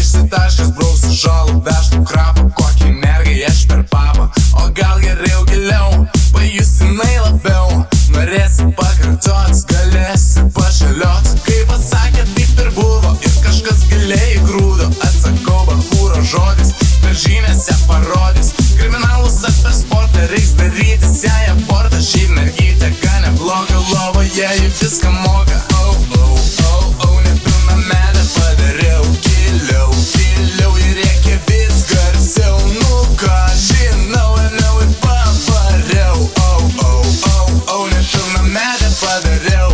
išsitaškęs brausiu žalų, vežtų krapą, kokį energiją aš per papą. O gal geriau giliau, pajusinai labiau. Norėsi pakartots, galėsi pašaliot. Kaip pasakė, taip ir buvo, ir kažkas giliai grūdo. Atsakau, bachūro žodis, per žynėse parodys. Kriminalus apie sportą reiks darytis, jei abortą. Šiaip mergytė, ką nebloga lovoje, ji viską moka. Nepilnametę padariau, giliau ir reikia vis garsiau. Nu ką, žinau, ėmiau ir pavariau. Nepilnametę padariau.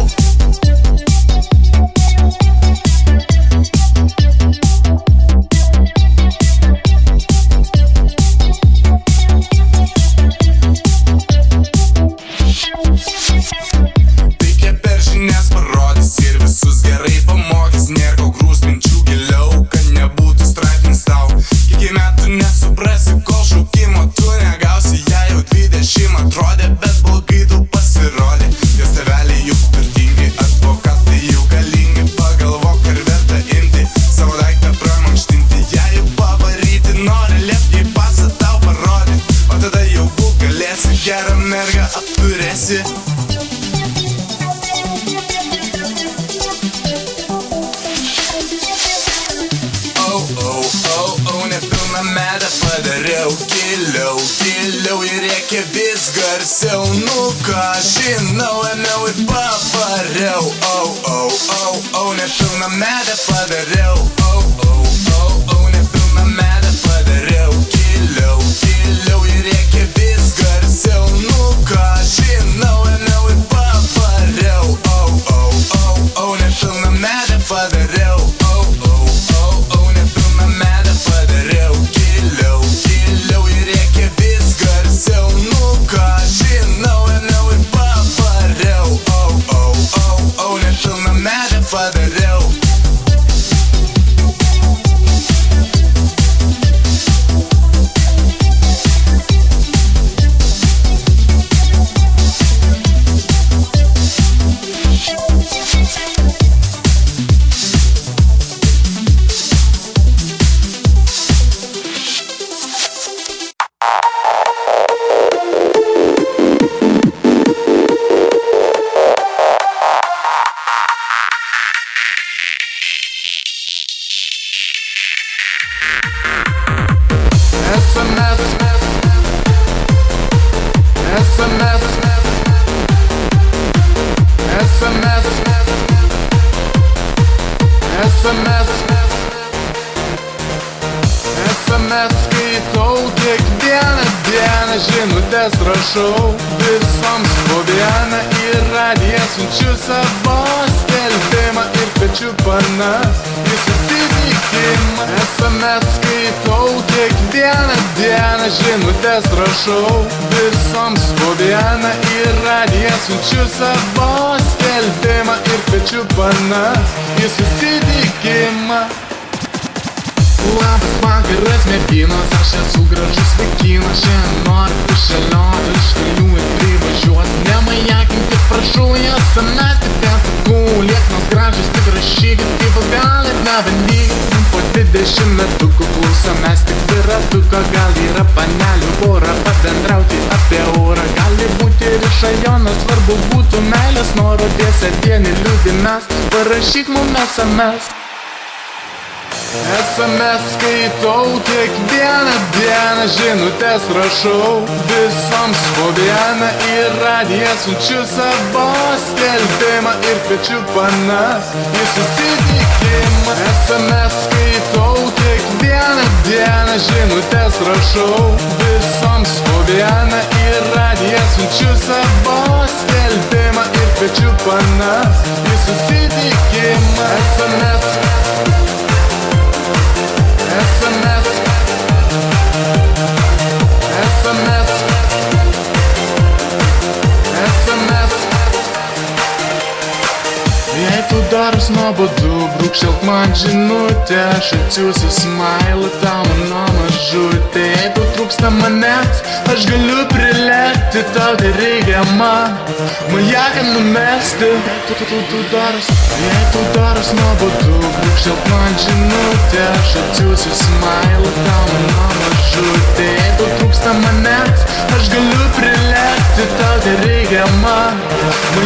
Nes parodys ir visus gerai pamokys. Nėr kau grūs minčių giliau, kad nebūtų straipsnis tau. Kiek metų nesuprasi, kol šaukimo tu negausi. Jei jau 20 atrodė, bet blogai tu pasirodė. Jos tėveliai juk turtingi, advokatai jau galingi. Pagalvok, ar verta imti savo daiktą pramankštinti. Jei jau pavaryti nori, liepk jai pasą tau parodyt. O tada jau būt galėsi, gerą mergą apturėsi. Nepilnametę padariau, giliau ir reikia vis garsiau. Nu ką, žinau, ėmiau ir pavariau. Nepilnametę padariau. Nepilnametę padariau, giliau ir reikia vis garsiau. Nu ką, žinau, ėmiau ir pavariau. Nepilnametę padariau. SMS skaitau kiekvieną dieną, žinutės rašau visoms po vieną. Į radiją siunčiu savo skelbimą ir kviečiu panas į susitikimą. SMS skaitau kiekvieną dieną, žinutės rašau visoms po vieną. Į radiją siunčiu savo skelbimą ir kviečiu panas į susitikimą. Labas vakaras merginos, aš esu gražus vaikinas. Šiandien noriu pašalioti iš kelių ir privažiuot. Nemajakinkit, prašau, SMS tik nesakau. Lieknos gražios, tik rašykit, kaip galit, nebandykit. Po 20 metukų klausomės tik dviratuko. Gal yra panelių pora, pabendrauti apie orą. Gali būti ir iš rajono, svarbu būtų meilės noro. Tiesa dienį liūdimės, parašyk mum SMS. SMS skaitau kiekvieną dieną, žinutės rašau visoms po vieną. Į radiją siunčiu savo skelbimą ir kviečiu panas į susitikimą. SMS skaitau kiekvieną dieną, žinutės rašau visoms po vieną. Į radiją siunčiu savo skelbimą ir kviečiu panas į susitikimą. SMS Jei tu daros nuobodu, brūk brūkštelk man žinutę, aš atsiųsiu smailą tau mano mažutė. Jei tau trūksta manęs, aš galiu prilekti, tau tai reikia man majaką numesti. Jei tau daros nuobodu, brūkštelk man žinutę, aš atsiųsiu smailą tau mano mažutė. Jei tau trūksta manęs, aš galiu prilekti, tau tai reikia man